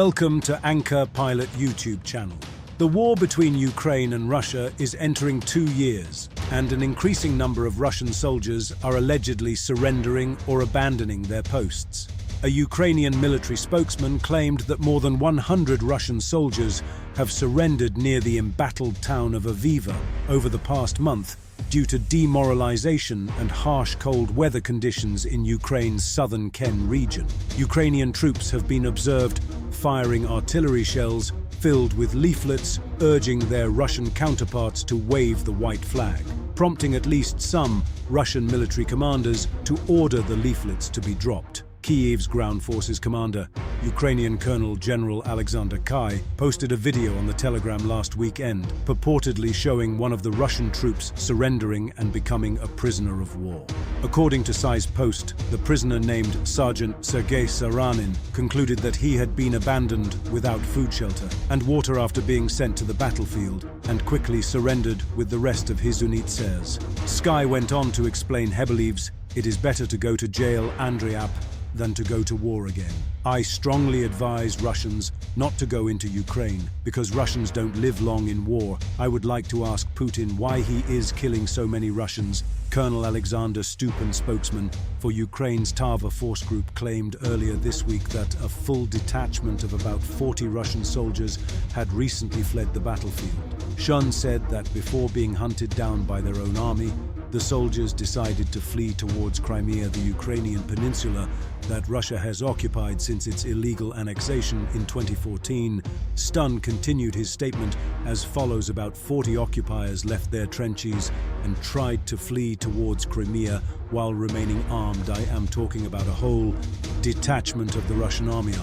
Welcome to Anchor Pilot YouTube channel. The war between Ukraine and Russia is entering 2 years, and an increasing number of Russian soldiers are allegedly surrendering or abandoning their posts. A Ukrainian military spokesman claimed that more than 100 Russian soldiers have surrendered near the embattled town of Aviva over the past month due to demoralization and harsh cold weather conditions in Ukraine's southern Ken region. Ukrainian troops have been observed firing artillery shells filled with leaflets urging their Russian counterparts to wave the white flag, prompting at least some Russian military commanders to order the leaflets to be dropped. Kyiv's ground forces commander, Ukrainian Colonel General Alexander Kai, posted a video on the Telegram last weekend, purportedly showing one of the Russian troops surrendering and becoming a prisoner of war. According to Sai's post, the prisoner named Sergeant Sergei Saranin concluded that he had been abandoned without food shelter and water after being sent to the battlefield, and quickly surrendered with the rest of his unitsers. Sky went on to explain he believes it is better to go to jail Andriap than to go to war again. I strongly advise Russians not to go into Ukraine because Russians don't live long in war. I would like to ask Putin why he is killing so many Russians. Colonel Alexander Stupin, spokesman for Ukraine's Tava force group, claimed earlier this week that a full detachment of about 40 Russian soldiers had recently fled the battlefield. Shun said that before being hunted down by their own army, the soldiers decided to flee towards Crimea, the Ukrainian peninsula that Russia has occupied since its illegal annexation in 2014. Stun continued his statement as follows: about 40 occupiers left their trenches and tried to flee towards Crimea while remaining armed. I am talking about a whole detachment of the Russian army.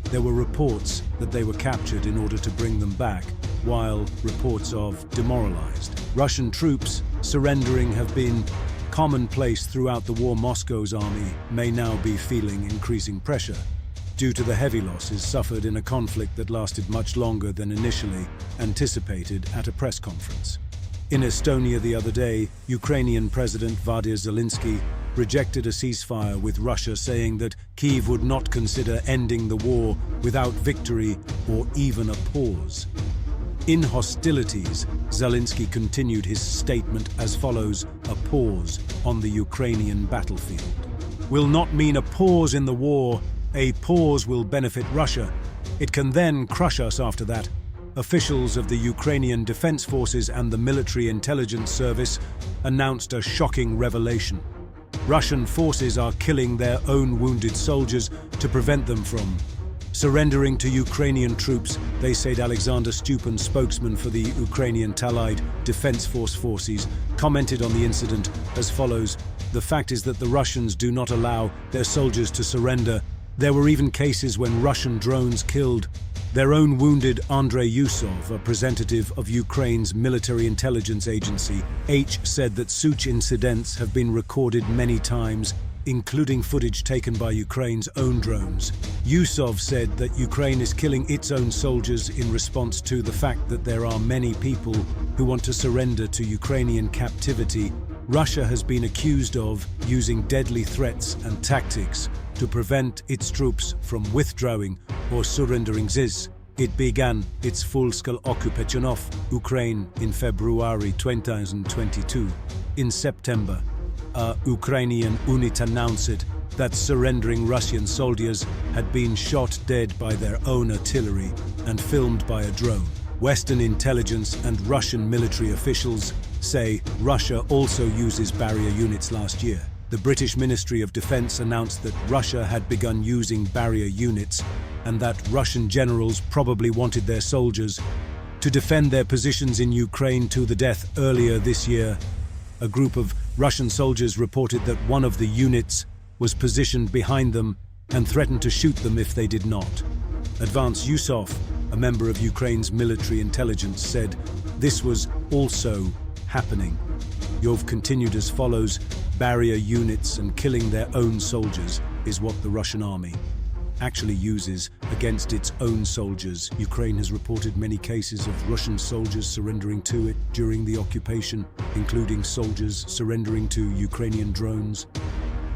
There were reports that they were captured in order to bring them back, while reports of demoralized Russian troops surrendering have been commonplace throughout the war. Moscow's army may now be feeling increasing pressure due to the heavy losses suffered in a conflict that lasted much longer than initially anticipated at a press conference. In Estonia the other day, Ukrainian President Vladimir Zelensky rejected a ceasefire with Russia, saying that Kyiv would not consider ending the war without victory or even a pause. In hostilities, Zelensky continued his statement as follows: a pause on the Ukrainian battlefield will not mean a pause in the war. A pause will benefit Russia. It can then crush us after that. Officials of the Ukrainian Defense Forces and the Military Intelligence Service announced a shocking revelation. Russian forces are killing their own wounded soldiers to prevent them from surrendering to Ukrainian troops, they said. Alexander Stupin, spokesman for the Ukrainian Allied Defense Forces, commented on the incident as follows: the fact is that the Russians do not allow their soldiers to surrender. There were even cases when Russian drones killed their own wounded. Andrei Yusov, a representative of Ukraine's military intelligence agency, said that such incidents have been recorded many times, including footage taken by Ukraine's own drones. Yusov said that Ukraine is killing its own soldiers in response to the fact that there are many people who want to surrender to Ukrainian captivity. Russia has been accused of using deadly threats and tactics to prevent its troops from withdrawing or surrendering. It began its full-scale occupation of Ukraine in February 2022. In September, a Ukrainian unit announced that surrendering Russian soldiers had been shot dead by their own artillery and filmed by a drone. Western intelligence and Russian military officials say Russia also uses barrier units. Last year, the British Ministry of Defense announced that Russia had begun using barrier units and that Russian generals probably wanted their soldiers to defend their positions in Ukraine to the death. Earlier this year, a group of Russian soldiers reported that one of the units was positioned behind them and threatened to shoot them if they did not. Advance Yusov, a member of Ukraine's military intelligence, said this was also happening. Yov continued as follows: barrier units and killing their own soldiers is what the Russian army actually uses against its own soldiers. Ukraine has reported many cases of Russian soldiers surrendering to it during the occupation, including soldiers surrendering to Ukrainian drones.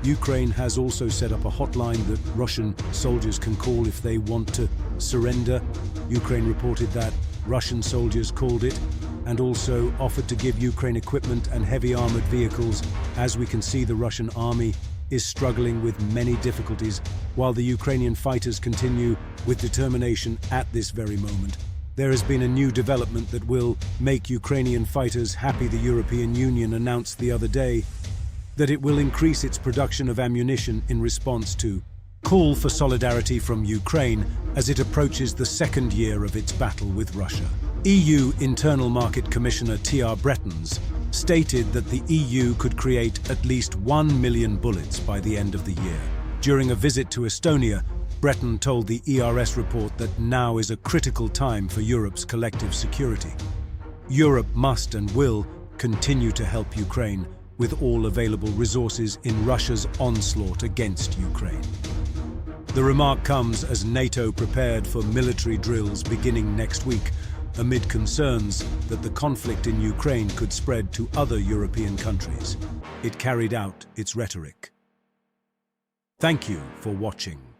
Ukraine has also set up a hotline that Russian soldiers can call if they want to surrender. Ukraine reported that Russian soldiers called it and also offered to give Ukraine equipment and heavy armored vehicles. As we can see, the Russian army is struggling with many difficulties, while the Ukrainian fighters continue with determination at this very moment. There has been a new development that will make Ukrainian fighters happy. The European Union announced the other day that it will increase its production of ammunition in response to call for solidarity from Ukraine as it approaches the second year of its battle with Russia. EU Internal Market Commissioner T.R. Bretons stated that the EU could create at least 1 million bullets by the end of the year. During a visit to Estonia, Breton told the ERS report that now is a critical time for Europe's collective security. Europe must and will continue to help Ukraine with all available resources in Russia's onslaught against Ukraine. The remark comes as NATO prepared for military drills beginning next week, amid concerns that the conflict in Ukraine could spread to other European countries. It carried out its rhetoric. Thank you for watching.